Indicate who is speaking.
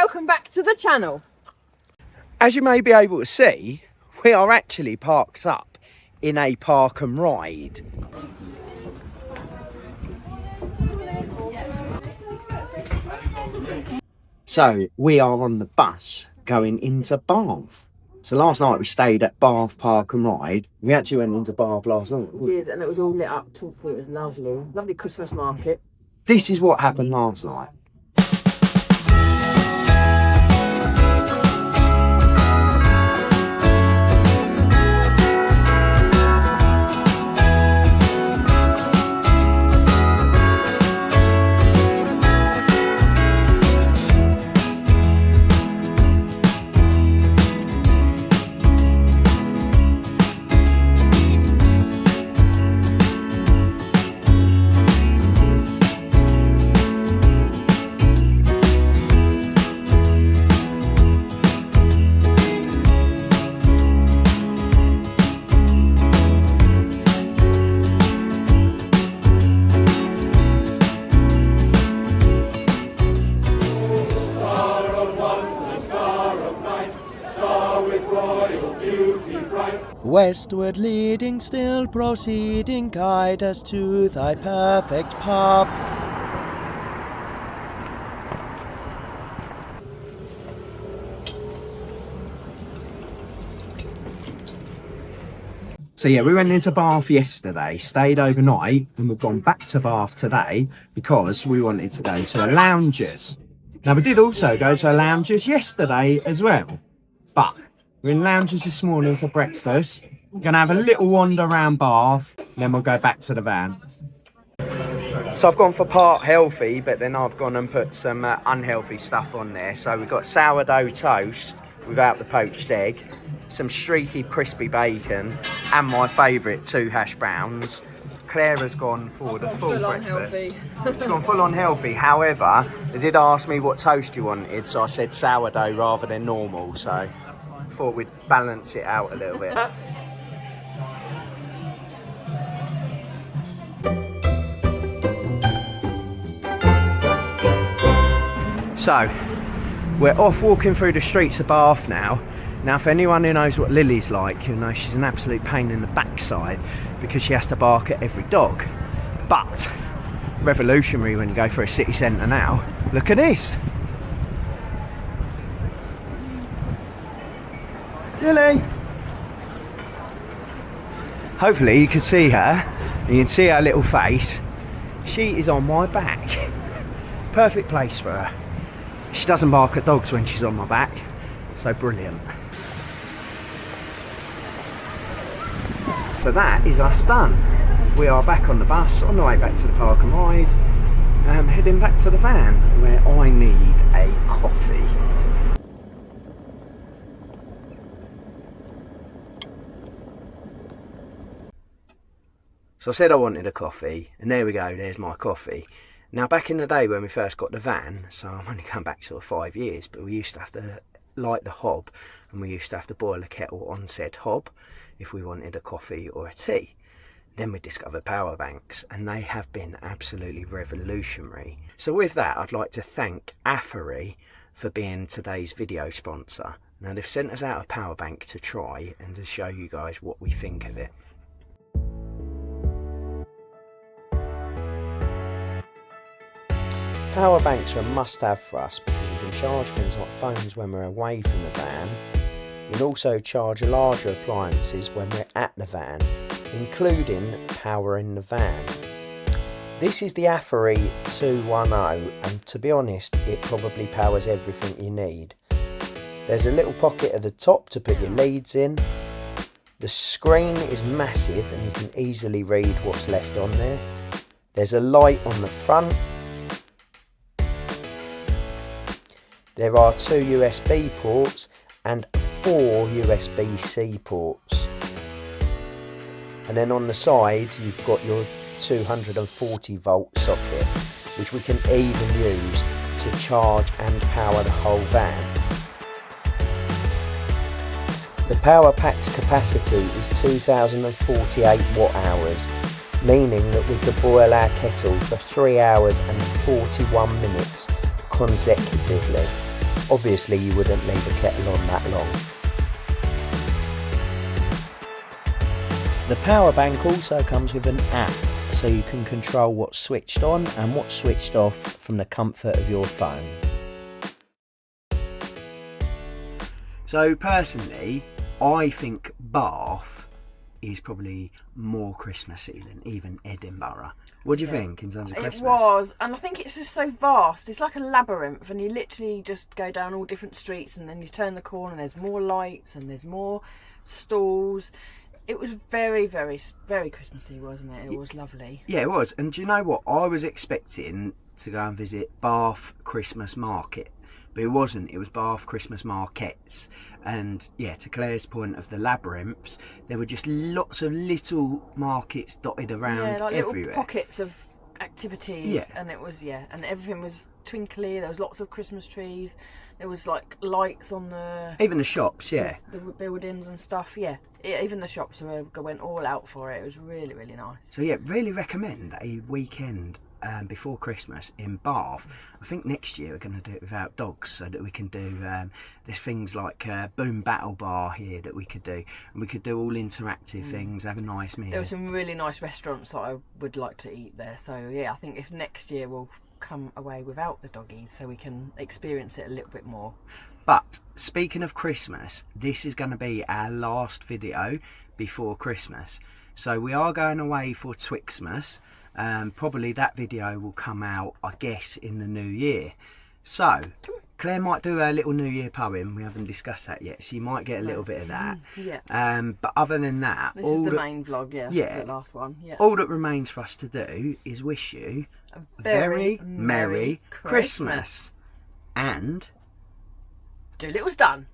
Speaker 1: welcome back to the channel.
Speaker 2: As you may be able to see, we are actually parked up in a park and ride. So we are on the bus going into Bath. So last night we stayed at Bath Park and Ride. We actually went into Bath last night.
Speaker 1: Yes, and it was all lit up. It was lovely. Lovely Christmas market.
Speaker 2: This is what happened last night. Westward leading, still proceeding, guide us to thy perfect path. So yeah, we went into Bath yesterday, stayed overnight, and we've gone back to Bath today because we wanted to go to a Loungers. Now we did also go to a Loungers yesterday as well, but we're in Loungers this morning for breakfast. We're going to have a little wander around Bath, and then we'll go back to the van. So I've gone for part healthy, but then I've gone and put some unhealthy stuff on there. So we've got sourdough toast without the poached egg, some streaky crispy bacon, and my favourite 2 hash browns. Claire has gone for the full breakfast. She's gone full on healthy. However, they did ask me what toast you wanted, so I said sourdough rather than normal. So thought we'd balance it out a little bit. So we're off walking through the streets of Bath now. Now for anyone who knows what Lily's like, you know she's an absolute pain in the backside because she has to bark at every dog. But revolutionary when you go for a city centre now. Look at this. Lilly! Hopefully you can see her, you can see her little face. She is on my back. Perfect place for her. She doesn't bark at dogs when she's on my back, so brilliant. So that is us done. We are back on the bus, on the way back to the park and ride, heading back to the van where I need a coffee. So I said I wanted a coffee, and there we go, there's my coffee. Now back in the day when we first got the van, so I'm only going back to 5 years, but we used to have to light the hob, and we used to have to boil a kettle on said hob if we wanted a coffee or a tea. Then we discovered power banks, and they have been absolutely revolutionary. So with that, I'd like to thank Affery for being today's video sponsor. Now they've sent us out a power bank to try and to show you guys what we think of it. Power banks are a must-have for us because we can charge things like phones when we're away from the van. We can also charge larger appliances when we're at the van, including powering the van. This is the Affery 210, and to be honest, it probably powers everything you need. There's a little pocket at the top to put your leads in. The screen is massive and you can easily read what's left on there. There's a light on the front. There are 2 USB ports and 4 USB-C ports. And then on the side you've got your 240 volt socket, which we can even use to charge and power the whole van. The power pack's capacity is 2048 watt hours, meaning that we could boil our kettle for 3 hours and 41 minutes consecutively. Obviously you wouldn't leave a kettle on that long. The Powerbank also comes with an app, so you can control what's switched on and what's switched off from the comfort of your phone. So personally, I think Bath is probably more Christmassy than even Edinburgh. What do you think in terms of Christmas?
Speaker 3: It was, and I think it's just so vast. It's like a labyrinth, and you literally just go down all different streets, and then you turn the corner, and there's more lights, and there's more stalls. It was very, very, very Christmassy, wasn't it? It was lovely.
Speaker 2: Yeah, it was. And do you know what? I was expecting to go and visit Bath Christmas Market, but it wasn't. It was Bath Christmas Markets. And yeah, to Claire's point of the labyrinths, there were just lots of little markets dotted around
Speaker 3: like
Speaker 2: everywhere.
Speaker 3: little pockets of activity.
Speaker 2: Yeah.
Speaker 3: And it was, and everything was twinkly. There was lots of Christmas trees. There was like lights on
Speaker 2: even the shops, yeah.
Speaker 3: The buildings and stuff, even the shops went all out for it. It was really, really nice.
Speaker 2: So yeah, really recommend a weekend before Christmas in Bath. I think next year we're going to do it without dogs, so that we can do there's things like Boom Battle Bar here that we could do, and we could do all interactive things, have a nice meal.
Speaker 3: There were some really nice restaurants that I would like to eat there, so yeah, I think if next year we'll come away without the doggies so we can experience it a little bit more.
Speaker 2: But speaking of Christmas, this is going to be our last video before Christmas, so we are going away for Twixmas. Probably that video will come out, I guess, in the new year. So Claire might do her little New Year poem. We haven't discussed that yet, so you might get a little bit of that. But other than that,
Speaker 3: this is the main vlog, the last one.
Speaker 2: All that remains for us to do is wish you
Speaker 3: a very Merry
Speaker 2: Christmas. And
Speaker 3: Doolittle's done.